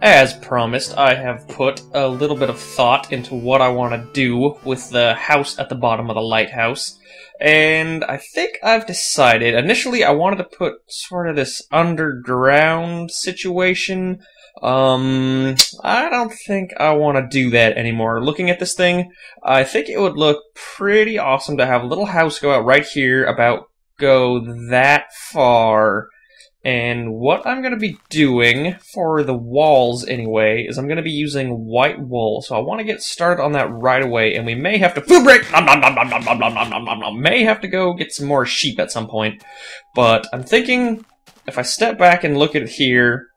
As promised, I have put a little bit of thought into what I want to do with the house at the bottom of the lighthouse, and I think I've decided. Initially, I wanted to put sort of this underground situation. I don't think I want to do that anymore. Looking at this thing, I think it would look pretty awesome to have a little house go out right here, go that far. And what I'm going to be doing, for the walls anyway, is I'm going to be using white wool. So I want to get started on that right away, and we may have to food break! May have to go get some more sheep at some point. But I'm thinking, if I step back and look at it here,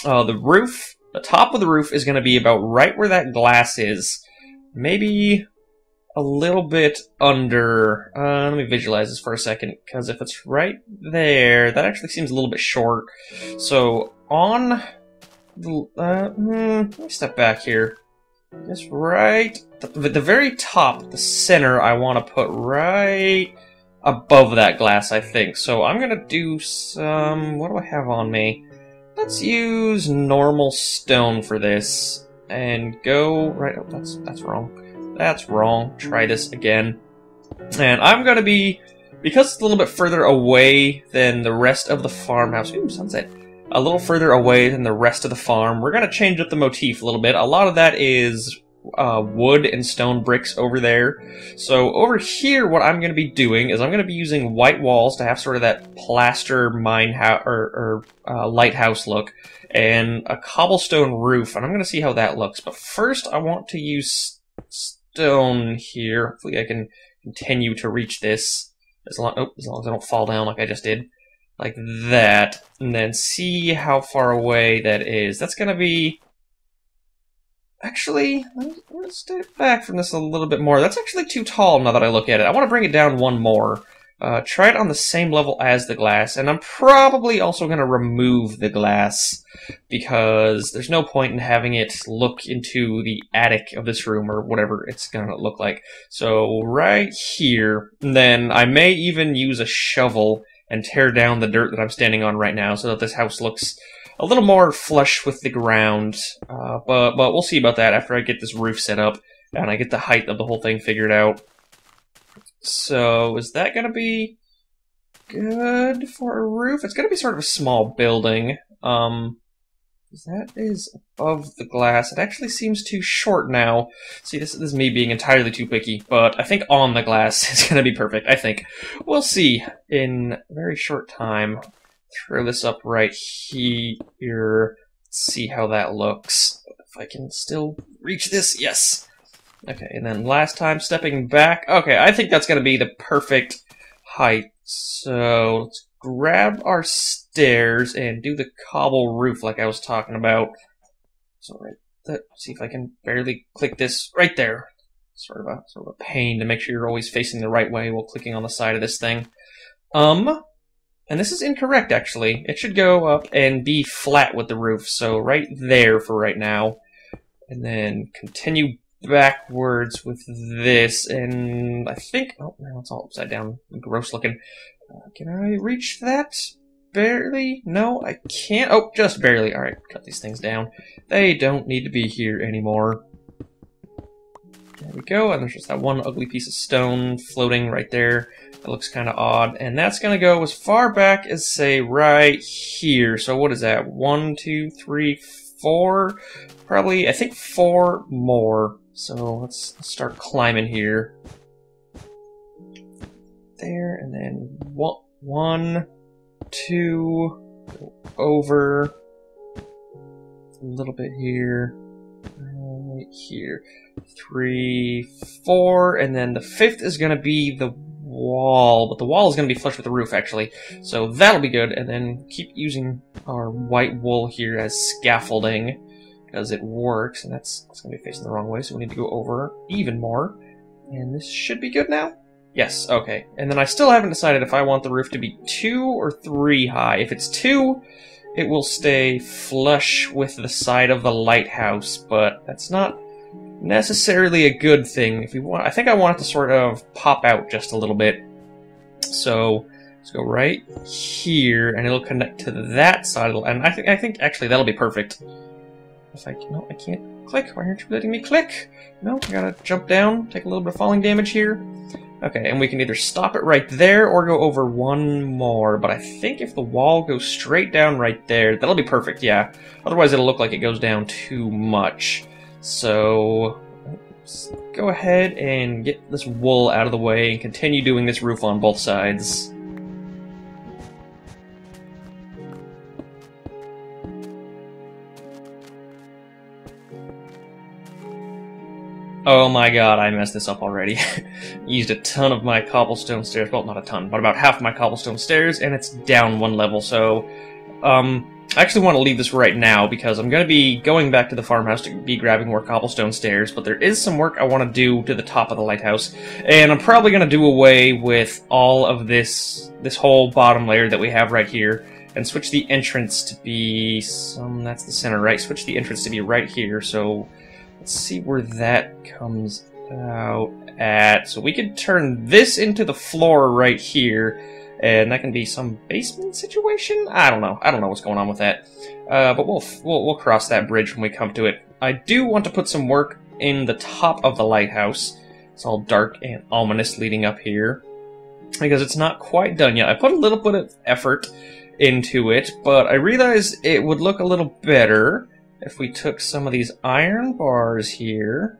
the top of the roof is going to be about right where that glass is. Maybe a little bit under. Let me visualize this for a second, because if it's right there, that actually seems a little bit short. So on the let me step back here. Just right the very top, the center, I want to put right above that glass, I think. So I'm gonna do some. What do I have on me? Let's use normal stone for this, and go right. Oh, that's wrong. That's wrong. Try this again. And I'm going to be, because it's a little bit further away than the rest of the farmhouse. Ooh, sunset. A little further away than the rest of the farm. We're going to change up the motif a little bit. A lot of that is wood and stone bricks over there. So over here, what I'm going to be doing is I'm going to be using white walls to have sort of that plaster lighthouse look, and a cobblestone roof. And I'm going to see how that looks. But first, I want to use stone here. Hopefully I can continue to reach this as long as I don't fall down like I just did. Like that. And then see how far away that is. That's going to be... Actually, let's step back from this a little bit more. That's actually too tall now that I look at it. I want to bring it down one more. Try it on the same level as the glass, and I'm probably also going to remove the glass, because there's no point in having it look into the attic of this room, or whatever it's going to look like. So right here, and then I may even use a shovel and tear down the dirt that I'm standing on right now, so that this house looks a little more flush with the ground. But we'll see about that after I get this roof set up, and I get the height of the whole thing figured out. So, is that going to be good for a roof? It's going to be sort of a small building. That is above the glass. It actually seems too short now. See, this is me being entirely too picky, but I think on the glass is going to be perfect, I think. We'll see in a very short time. Throw this up right here. See how that looks. If I can still reach this, yes. Okay, and then last time, stepping back. Okay, I think that's going to be the perfect height. So, let's grab our stairs and do the cobble roof like I was talking about. So, right there. See if I can barely click this right there. Sort of a pain to make sure you're always facing the right way while clicking on the side of this thing. And this is incorrect, actually. It should go up and be flat with the roof. So, right there for right now. And then continue backwards with this, and I think, oh, no, it's all upside down, gross looking. Can I reach that? Barely? No, I can't. Oh, just barely. Alright, cut these things down. They don't need to be here anymore. There we go, and there's just that one ugly piece of stone floating right there. That looks kind of odd, and that's going to go as far back as, say, right here. So what is that? 1, 2, 3, 4? Probably, I think 4 more. So let's start climbing here. There, and then 1, 2, go over a little bit here, right here, 3, 4, and then the 5th is going to be the wall, but the wall is going to be flush with the roof, actually, so that'll be good. And then keep using our white wool here as scaffolding, because it works, and that's going to be facing the wrong way, so we need to go over even more. And this should be good now? Yes, okay. And then I still haven't decided if I want the roof to be 2 or 3 high. If it's 2, it will stay flush with the side of the lighthouse, but that's not necessarily a good thing. If we want, I think I want it to sort of pop out just a little bit. So let's go right here, and it'll connect to that side. And I think actually that'll be perfect. If I no, I can't click. Why aren't you letting me click? No, I gotta jump down, take a little bit of falling damage here. Okay, and we can either stop it right there or go over one more. But I think if the wall goes straight down right there, that'll be perfect. Yeah. Otherwise, it'll look like it goes down too much. So let's go ahead and get this wool out of the way and continue doing this roof on both sides. Oh my god, I messed this up already. Used a ton of my cobblestone stairs. Well, not a ton, but about half of my cobblestone stairs, and it's down one level, so I actually want to leave this right now because I'm going to be going back to the farmhouse to be grabbing more cobblestone stairs, but there is some work I want to do to the top of the lighthouse, and I'm probably going to do away with all of this whole bottom layer that we have right here, and switch the entrance to be that's the center, right? Switch the entrance to be right here, so let's see where that comes out at. So we could turn this into the floor right here, and that can be some basement situation? I don't know. I don't know what's going on with that. But we'll cross that bridge when we come to it. I do want to put some work in the top of the lighthouse. It's all dark and ominous leading up here, because it's not quite done yet. I put a little bit of effort into it, but I realized it would look a little better if we took some of these iron bars here.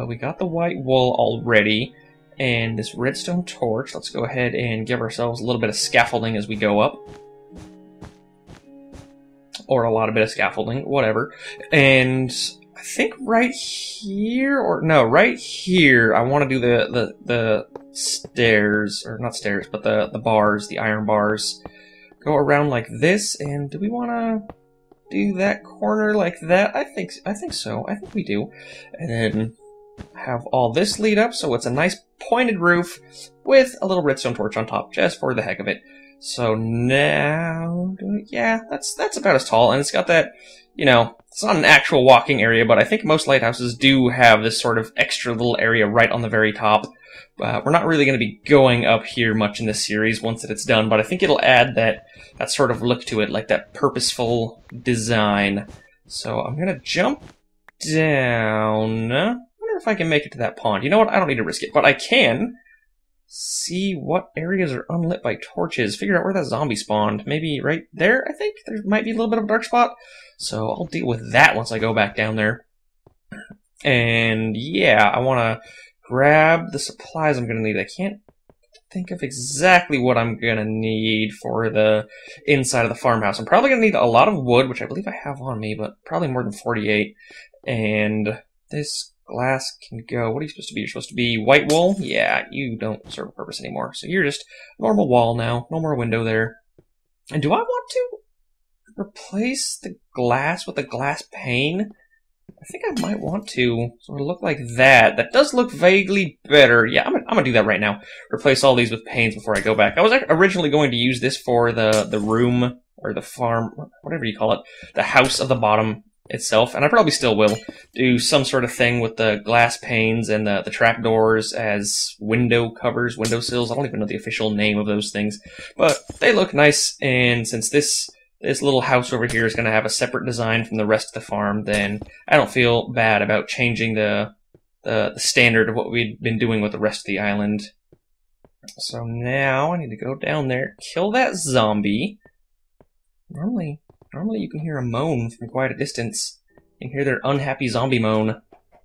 We got the white wool already, and this redstone torch. Let's go ahead and give ourselves a little bit of scaffolding as we go up. Or a lot of bit of scaffolding, whatever. And I think right here, or no, right here, I want to do the stairs, or not stairs, but the bars, the iron bars. Go around like this, and do we want to do that corner like that? I think so. I think we do. And then have all this lead up, so it's a nice pointed roof with a little redstone torch on top, just for the heck of it. So now, yeah, that's about as tall, and it's got that, you know, it's not an actual walking area, but I think most lighthouses do have this sort of extra little area right on the very top. We're not really going to be going up here much in this series once it's done, but I think it'll add that sort of look to it, like that purposeful design. So I'm going to jump down. I wonder if I can make it to that pond. You know what? I don't need to risk it, but I can see what areas are unlit by torches. Figure out where that zombie spawned. Maybe right there, I think? There might be a little bit of a dark spot. So I'll deal with that once I go back down there. And yeah, I want to grab the supplies I'm going to need. I can't think of exactly what I'm going to need for the inside of the farmhouse. I'm probably going to need a lot of wood, which I believe I have on me, but probably more than 48. And this glass can go. What are you supposed to be? You're supposed to be white wool? Yeah, you don't serve a purpose anymore. So you're just normal wall now. No more window there. And do I want to replace the glass with a glass pane? I think I might want to sort of look like that. That does look vaguely better. Yeah, I'm gonna do that right now. Replace all these with panes before I go back. I was originally going to use this for the room, or the farm, whatever you call it, the house of the bottom itself, and I probably still will do some sort of thing with the glass panes and the trapdoors as window covers, window sills. I don't even know the official name of those things, but they look nice, and since this little house over here is going to have a separate design from the rest of the farm, then I don't feel bad about changing the standard of what we've been doing with the rest of the island. So now I need to go down there, kill that zombie. Normally you can hear a moan from quite a distance. You can hear their unhappy zombie moan.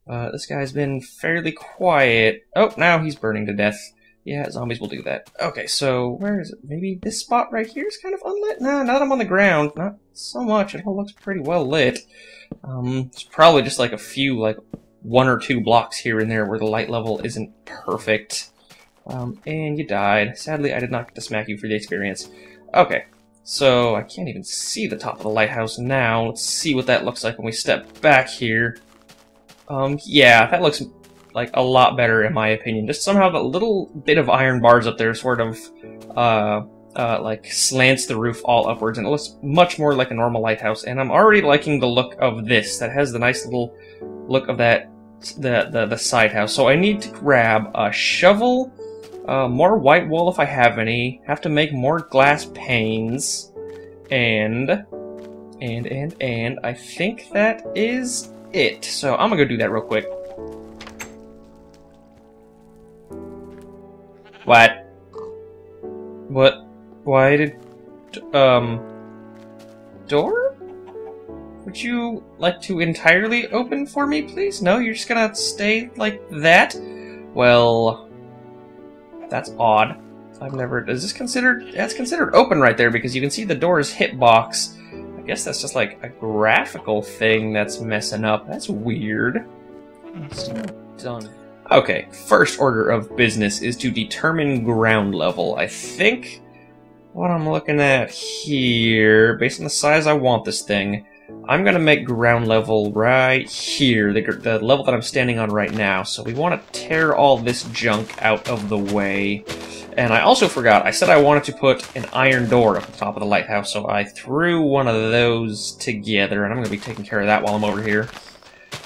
This guy's been fairly quiet. Oh, now he's burning to death. Yeah, zombies will do that. Okay, so where is it? Maybe this spot right here is kind of unlit? Nah, now that I'm on the ground, not so much. It all looks pretty well lit. It's probably just like a few, like 1 or 2 blocks here and there where the light level isn't perfect. And you died. Sadly, I did not get to smack you for the experience. Okay, so I can't even see the top of the lighthouse now. Let's see what that looks like when we step back here. Yeah, that looks like a lot better in my opinion. Just somehow the little bit of iron bars up there sort of like slants the roof all upwards, and it looks much more like a normal lighthouse. And I'm already liking the look of this. That has the nice little look of that the side house. So I need to grab a shovel More white wool if I have any. Have to make more glass panes. And I think that is it. So I'm gonna go do that real quick. What? What? Why did... Door? Would you like to entirely open for me, please? No, you're just gonna stay like that? Well... That's odd. I've never... Is this considered... That's considered open right there, because you can see the door's hitbox. I guess that's just like a graphical thing that's messing up. That's weird. It's not done. Okay, first order of business is to determine ground level. I think what I'm looking at here, based on the size I want this thing, I'm going to make ground level right here, the level that I'm standing on right now. So we want to tear all this junk out of the way. And I also forgot, I said I wanted to put an iron door up the top of the lighthouse, so I threw one of those together, and I'm going to be taking care of that while I'm over here.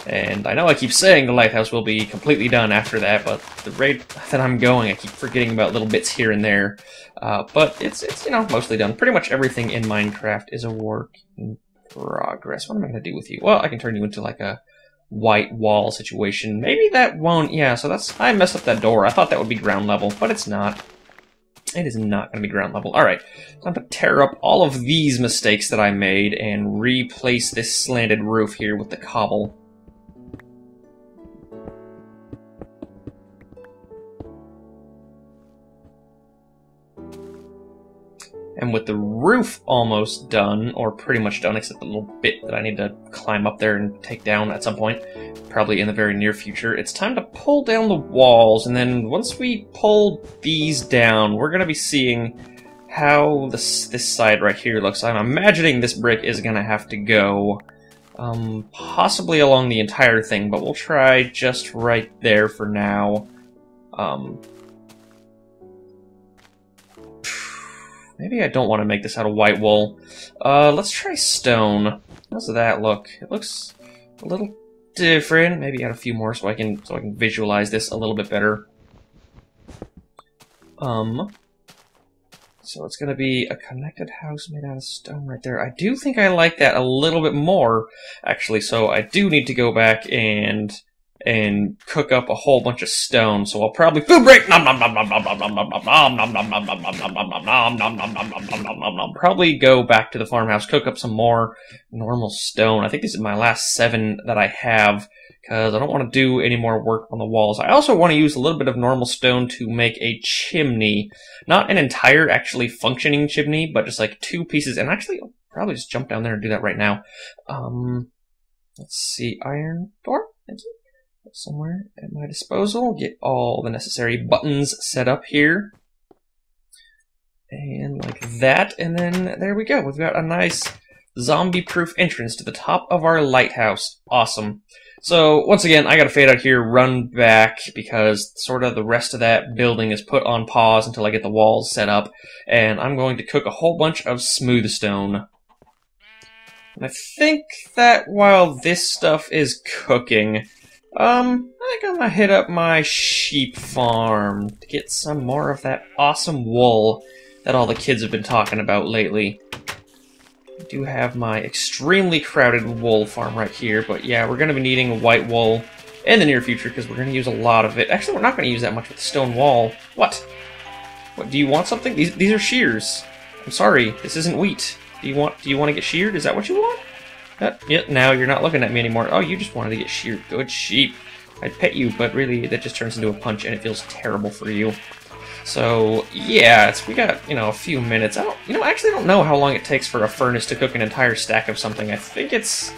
And I know I keep saying the lighthouse will be completely done after that, but the rate that I'm going, I keep forgetting about little bits here and there. But it's you know, mostly done. Pretty much everything in Minecraft is a work in progress. What am I going to do with you? Well, I can turn you into like a white wall situation. Maybe that won't... Yeah, so that's... I messed up that door. I thought that would be ground level, but it's not. It is not going to be ground level. Alright, time to tear up all of these mistakes that I made and replace this slanted roof here with the cobble. And with the roof almost done, or pretty much done, except the little bit that I need to climb up there and take down at some point, probably in the very near future, it's time to pull down the walls, and then once we pull these down, we're going to be seeing how this side right here looks. I'm imagining this brick is going to have to go possibly along the entire thing, but we'll try just right there for now. Maybe I don't want to make this out of white wool. Let's try stone. How's that look? It looks a little different. Maybe add a few more so I can visualize this a little bit better. So it's gonna be a connected house made out of stone right there. I do think I like that a little bit more, actually. So I do need to go back and cook up a whole bunch of stone, so I'll probably food break. Probably go back to the farmhouse, cook up some more normal stone. I think this is my last 7 that I have, because I don't want to do any more work on the walls. I also want to use a little bit of normal stone to make a chimney. Not an entire, actually functioning chimney, but just like 2 pieces. And actually, I'll probably just jump down there and do that right now. Let's see, iron door, thank you. Somewhere at my disposal. Get all the necessary buttons set up here. And like that, and then there we go. We've got a nice zombie-proof entrance to the top of our lighthouse. Awesome. So, once again, I gotta fade out here, run back, because sort of the rest of that building is put on pause until I get the walls set up, and I'm going to cook a whole bunch of smooth stone. And I think that while this stuff is cooking, I think I'm gonna hit up my sheep farm to get some more of that awesome wool that all the kids have been talking about lately. I do have my extremely crowded wool farm right here, but yeah, we're gonna be needing white wool in the near future because we're gonna use a lot of it. Actually, we're not gonna use that much with the stone wall. What? What, do you want something? These are shears. I'm sorry, this isn't wheat. Do you want to get sheared? Is that what you want? Yep, now you're not looking at me anymore. Oh, you just wanted to get sheared. Good sheep. I'd pet you, but really, that just turns into a punch, and it feels terrible for you. So, yeah, we got, a few minutes. I actually don't know how long it takes for a furnace to cook an entire stack of something. I think it's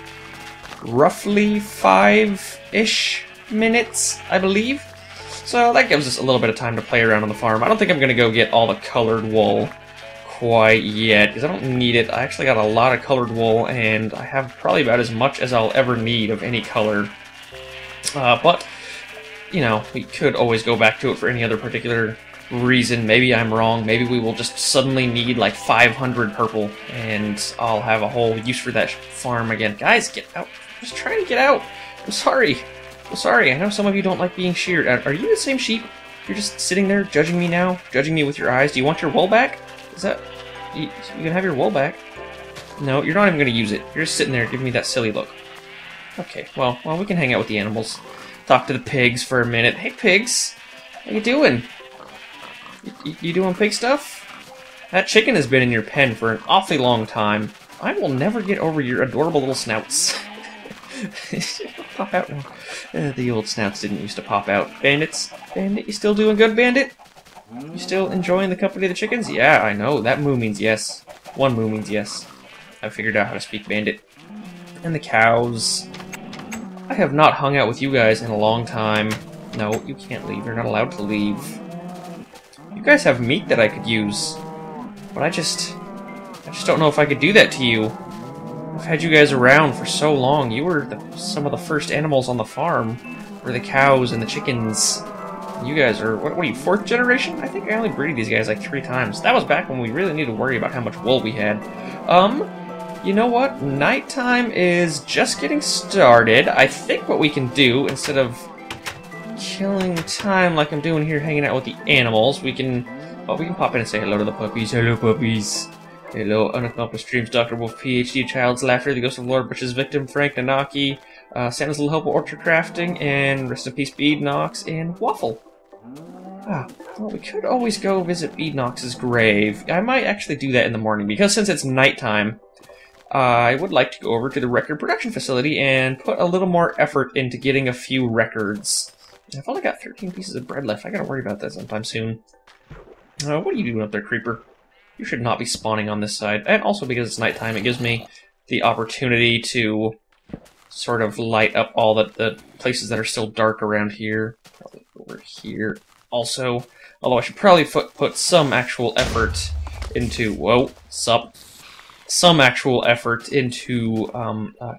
roughly 5-ish minutes, I believe. So that gives us a little bit of time to play around on the farm. I don't think I'm going to go get all the colored wool quite yet, because I don't need it. I actually got a lot of colored wool, and I have probably about as much as I'll ever need of any color. But, we could always go back to it for any other particular reason. Maybe I'm wrong. Maybe we will just suddenly need like 500 purple, and I'll have a whole use for that farm again. Guys, get out. I'm just trying to get out. I'm sorry. I know some of you don't like being sheared. Are you the same sheep? You're just sitting there judging me now? Judging me with your eyes? Do you want your wool back? Is that... You can have your wool back. No, you're not even going to use it. You're just sitting there giving me that silly look. Okay, well, we can hang out with the animals. Talk to the pigs for a minute. Hey, pigs! How you doing? You doing pig stuff? That chicken has been in your pen for an awfully long time. I will never get over your adorable little snouts. Pop out now. The old snouts didn't used to pop out. Bandits? Bandit, you still doing good, Bandit? You still enjoying the company of the chickens? Yeah, I know. That moo means yes. One moo means yes. I figured out how to speak Bandit. And the cows. I have not hung out with you guys in a long time. No, you can't leave. You're not allowed to leave. You guys have meat that I could use. But I just don't know if I could do that to you. I've had you guys around for so long. You were some of the first animals on the farm. Were the cows and the chickens. You guys are, what are you, 4th generation? I think I only breeded these guys like 3 times. That was back when we really needed to worry about how much wool we had. You know what? Nighttime is just getting started. I think what we can do, instead of killing time like I'm doing here hanging out with the animals, we can pop in and say hello to the puppies. Hello, puppies. Hello, unaccomplished dreams, Dr. Wolf, PhD, Child's Laughter, the Ghost of Lord Butch's Victim, Frank Nanaki, Santa's Little Help with Orchard Crafting, and rest in peace, Bead Knox, and Waffle. Well, we could always go visit Bead Knox's grave. I might actually do that in the morning, because since it's nighttime, I would like to go over to the record production facility and put a little more effort into getting a few records. I've only got 13 pieces of bread left. I gotta worry about that sometime soon. What are you doing up there, Creeper? You should not be spawning on this side. And also because it's nighttime, it gives me the opportunity to sort of light up all the places that are still dark around here. Probably over here also. Although I should probably put some actual effort into... Whoa, sup? Some actual effort into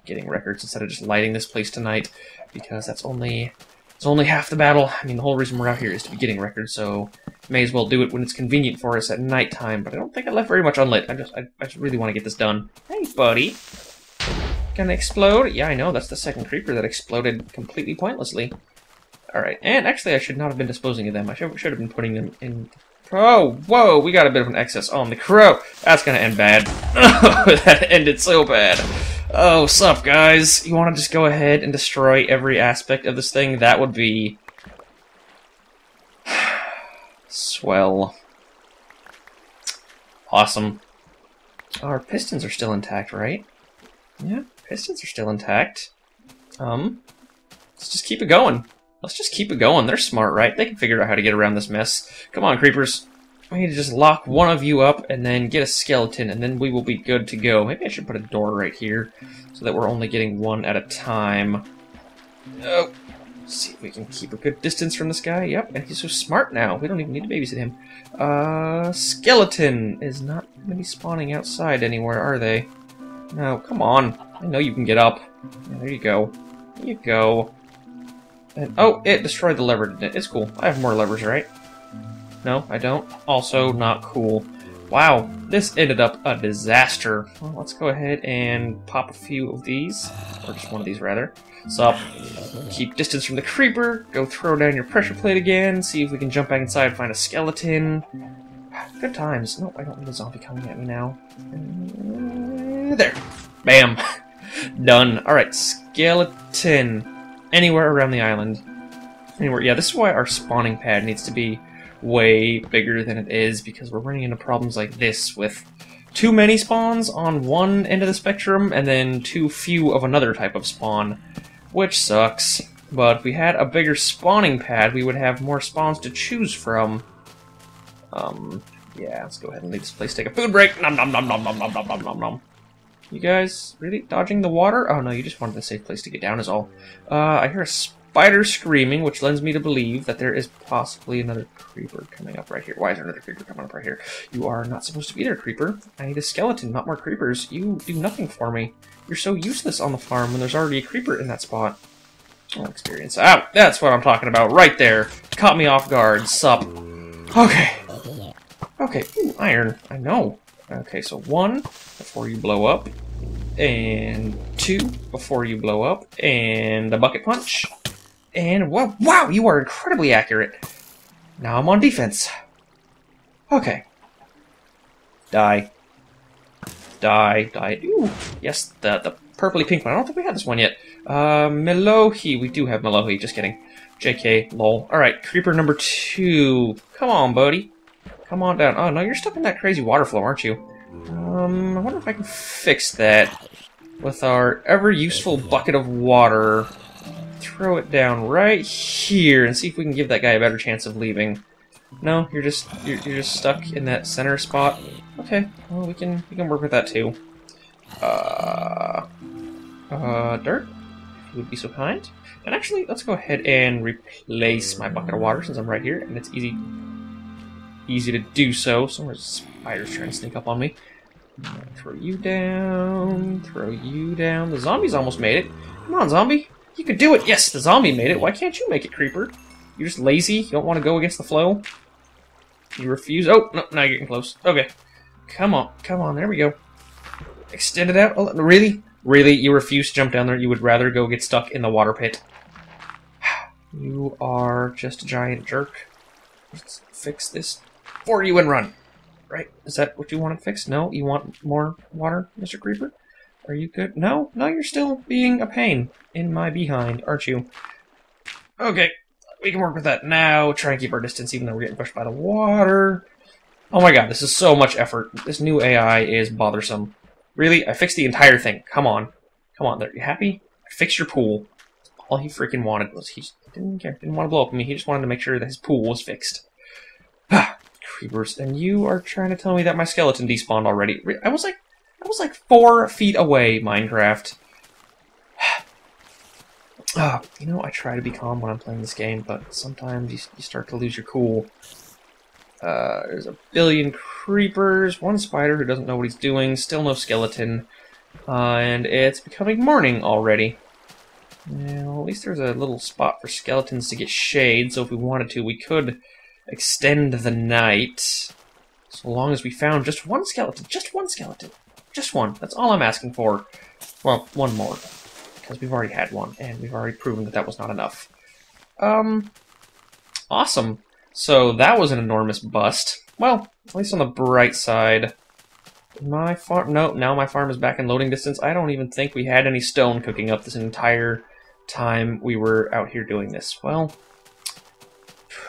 getting records instead of just lighting this place tonight. Because that's only... It's only half the battle. I mean, the whole reason we're out here is to be getting records, so may as well do it when it's convenient for us at nighttime. But I don't think I left very much unlit. I just really want to get this done. Hey, buddy. Gonna explode? Yeah, I know. That's the second creeper that exploded completely pointlessly. Alright, and actually I should not have been disposing of them. I should have been putting them in... Oh, whoa, we got a bit of an excess on the crow. That's gonna end bad. That ended so bad. Oh, sup, guys? You want to just go ahead and destroy every aspect of this thing? That would be... swell. Awesome. Our pistons are still intact, right? Yeah, pistons are still intact. Let's just keep it going. Let's just keep it going. They're smart, right? They can figure out how to get around this mess. Come on, creepers. We need to just lock one of you up and then get a skeleton, and then we will be good to go. Maybe I should put a door right here so that we're only getting one at a time. Oh, let's see if we can keep a good distance from this guy. Yep, and he's so smart now. We don't even need to babysit him. Skeleton is not going to be spawning outside anywhere, are they? No, come on. I know you can get up. Yeah, there you go. There you go. And, oh, it destroyed the lever, didn't it? It's cool. I have more levers, right? No, I don't. Also not cool. Wow, this ended up a disaster. Well, let's go ahead and pop a few of these. Or just one of these, rather. So, keep distance from the creeper. Go throw down your pressure plate again. See if we can jump back inside and find a skeleton. Good times. No, I don't need a zombie coming at me now. There. Bam. Done. Alright, skeleton. Anywhere around the island. Anywhere. Yeah, this is why our spawning pad needs to be way bigger than it is, because we're running into problems like this with too many spawns on one end of the spectrum and then too few of another type of spawn, which sucks. But if we had a bigger spawning pad, we would have more spawns to choose from. Yeah, let's go ahead and leave this place, take a food break. Nom nom nom nom nom nom nom nom nom nom. You guys really dodging the water? Oh no, you just wanted a safe place to get down is all. I hear a spider screaming, which lends me to believe that there is possibly another creeper coming up right here. Why is there another creeper coming up right here? You are not supposed to be there, creeper. I need a skeleton, not more creepers. You do nothing for me. You're so useless on the farm when there's already a creeper in that spot. Oh, experience. Oh, that's what I'm talking about right there. Caught me off guard. Sup. Okay. Okay. Ooh, iron. I know. Okay, so 1 before you blow up. And 2 before you blow up. And a bucket punch. And wow, you are incredibly accurate. Now I'm on defense. Okay. Die. Die. Die. Ooh. Yes, the purpley pink one. I don't think we had this one yet. Melohi. We do have Melohi. Just kidding. JK. Lol. Alright, creeper number 2. Come on, buddy. Come on down. Oh, no, you're stuck in that crazy water flow, aren't you? I wonder if I can fix that with our ever-useful bucket of water. Throw it down right here and see if we can give that guy a better chance of leaving. No, you're just stuck in that center spot. Okay, well we can work with that too. Dirt, if you would be so kind. And actually, let's go ahead and replace my bucket of water since I'm right here, and it's easy to do so. Somewhere's spiders trying to sneak up on me. Throw you down. Throw you down. The zombie's almost made it. Come on, zombie. You could do it. Yes, the zombie made it. Why can't you make it, creeper? You're just lazy? You don't want to go against the flow? You refuse? Oh, no, now you're getting close. Okay. Come on. Come on. There we go. Extend it out. Oh, really? Really? You refuse to jump down there? You would rather go get stuck in the water pit? You are just a giant jerk. Let's fix this for you and run. Right? Is that what you want to fix? No? You want more water, Mr. Creeper? Are you good? No? No, you're still being a pain in my behind, aren't you? Okay. We can work with that now. Try and keep our distance even though we're getting pushed by the water. Oh my god, this is so much effort. This new AI is bothersome. Really? I fixed the entire thing. Come on. Come on. There. You happy? I fixed your pool. All he freaking wanted was he didn't care. Didn't want to blow up at me. He just wanted to make sure that his pool was fixed. Creepers. And you are trying to tell me that my skeleton despawned already. I was like 4 feet away, Minecraft. You know, I try to be calm when I'm playing this game, but sometimes you start to lose your cool. There's a billion creepers, 1 spider who doesn't know what he's doing, still no skeleton, and it's becoming morning already. Well, at least there's a little spot for skeletons to get shade, so if we wanted to, we could extend the night, so long as we found just 1 skeleton. Just 1 skeleton. Just 1. That's all I'm asking for. Well, 1 more. Because we've already had 1, and we've already proven that that was not enough. Awesome. So that was an enormous bust. Well, at least on the bright side. My farm... No, now my farm is back in loading distance. I don't even think we had any stone cooking up this entire time we were out here doing this. Well,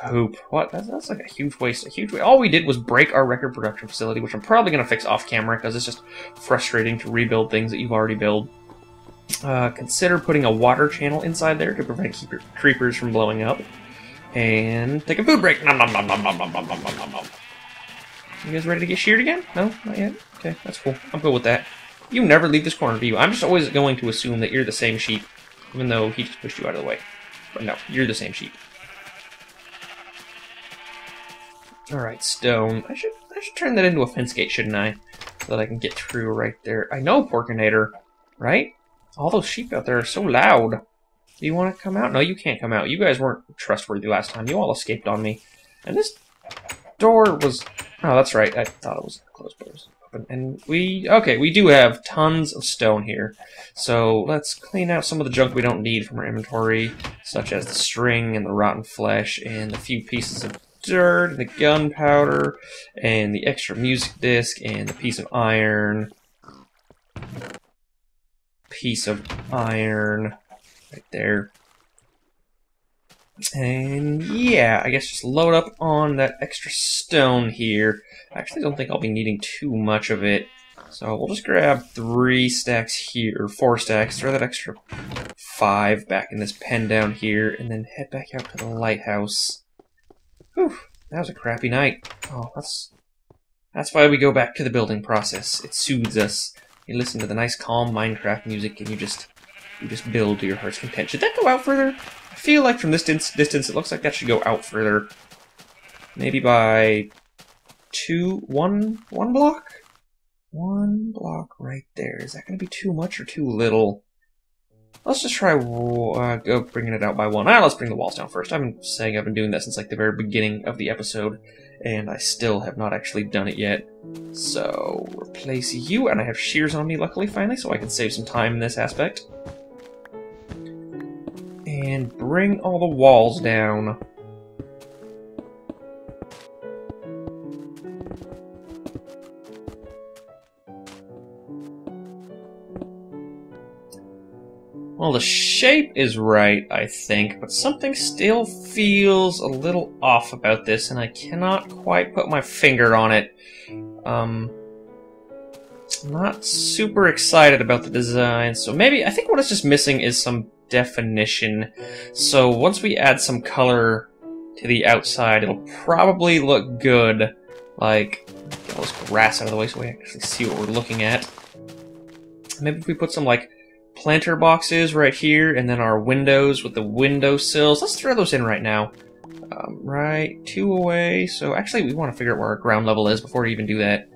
poop. What? That's like a huge waste. A huge waste. All we did was break our record production facility, which I'm probably going to fix off camera because it's just frustrating to rebuild things that you've already built. Consider putting a water channel inside there to prevent creepers from blowing up. And take a food break. Nom, nom, nom, nom, nom, nom, nom, nom, nom, nom. You guys ready to get sheared again? No? Not yet? Okay, that's cool. I'm good with that. You never leave this corner, do you? I'm just always going to assume that you're the same sheep, even though he just pushed you out of the way. But no, you're the same sheep. Alright, stone. I should turn that into a fence gate, shouldn't I? So that I can get through right there. I know, Porkinator, right? All those sheep out there are so loud. Do you want to come out? No, you can't come out. You guys weren't trustworthy last time. You all escaped on me. And this door was... Oh, that's right. I thought it was closed, but it was open. And okay, we do have tons of stone here. So let's clean out some of the junk we don't need from our inventory, such as the string and the rotten flesh and the few pieces of dirt and the gunpowder and the extra music disc and the piece of iron. Piece of iron. Right there. And yeah, I guess just load up on that extra stone here. I actually don't think I'll be needing too much of it. So we'll just grab 3 stacks here, or 4 stacks, throw that extra 5 back in this pen down here, and then head back out to the lighthouse. Whew, that was a crappy night. Oh, that's why we go back to the building process. It soothes us. You listen to the nice calm Minecraft music and you just build to your heart's content. Should that go out further? I feel like from this distance it looks like that should go out further. Maybe by 1 block? 1 block right there. Is that going to be too much or too little? Let's just try go bringing it out by 1. Let's bring the walls down first. I've been saying I've been doing that since like the very beginning of the episode, and I still have not actually done it yet. So, replace you, and I have shears on me luckily finally, so I can save some time in this aspect. And bring all the walls down. Well, the shape is right, I think, but something still feels a little off about this, and I cannot quite put my finger on it. I'm not super excited about the design, so maybe, I think what it's just missing is some definition. So once we add some color to the outside, it'll probably look good. Like, get all this grass out of the way so we actually see what we're looking at. Maybe if we put some, like, planter boxes right here, and then our windows with the window sills. Let's throw those in right now. Right, 2 away. So actually, we want to figure out where our ground level is before we even do that.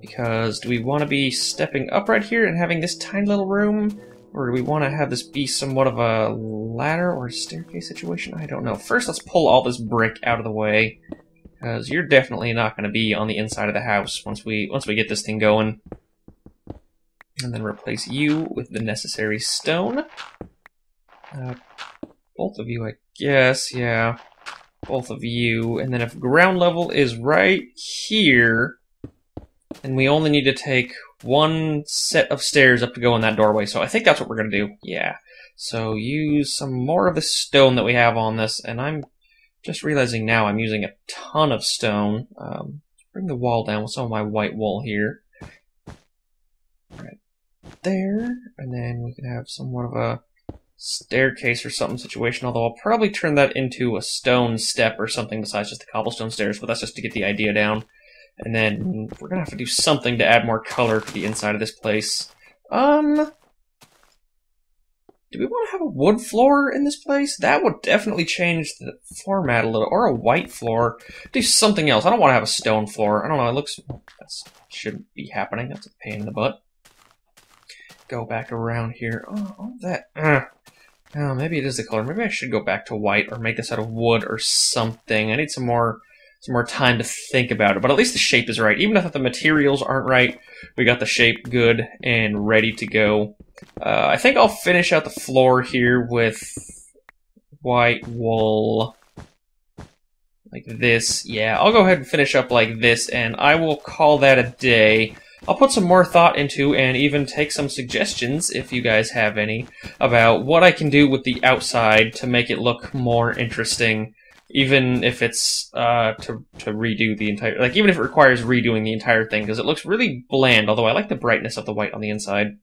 Because do we want to be stepping up right here and having this tiny little room? Or do we want to have this be somewhat of a ladder or staircase situation? I don't know. First, let's pull all this brick out of the way. Because you're definitely not going to be on the inside of the house once we get this thing going. And then replace you with the necessary stone. Both of you, I guess, yeah. Both of you. And then if ground level is right here, then we only need to take 1 set of stairs up to go in that doorway. So I think that's what we're going to do. Yeah. So use some more of the stone that we have on this. And I'm just realizing now I'm using a ton of stone. Bring the wall down with some of my white wool here. Right there. And then we can have somewhat of a staircase or something situation, although I'll probably turn that into a stone step or something besides just the cobblestone stairs, but that's just to get the idea down. And then we're gonna have to do something to add more color to the inside of this place. Do we want to have a wood floor in this place? That would definitely change the format a little, or a white floor. Do something else. I don't want to have a stone floor. I don't know, it looks... That shouldn't be happening. That's a pain in the butt. Go back around here. Oh, all that... Oh, maybe it is the color. Maybe I should go back to white or make this out of wood or something. I need some more time to think about it. But at least the shape is right. Even if the materials aren't right, we got the shape good and ready to go. I think I'll finish out the floor here with white wool. Like this. Yeah, I'll go ahead and finish up like this, and I will call that a day. I'll put some more thought into and even take some suggestions, if you guys have any, about what I can do with the outside to make it look more interesting, even if it's to redo the entire... Like, even if it requires redoing the entire thing, because it looks really bland, although I like the brightness of the white on the inside.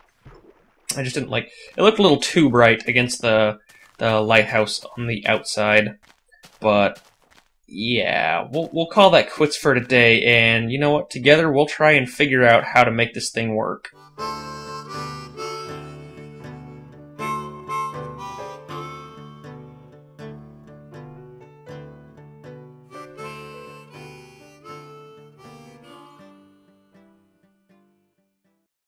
I just didn't like... It looked a little too bright against the lighthouse on the outside, but... Yeah, we'll call that quits for today, and you know what? Together we'll try and figure out how to make this thing work.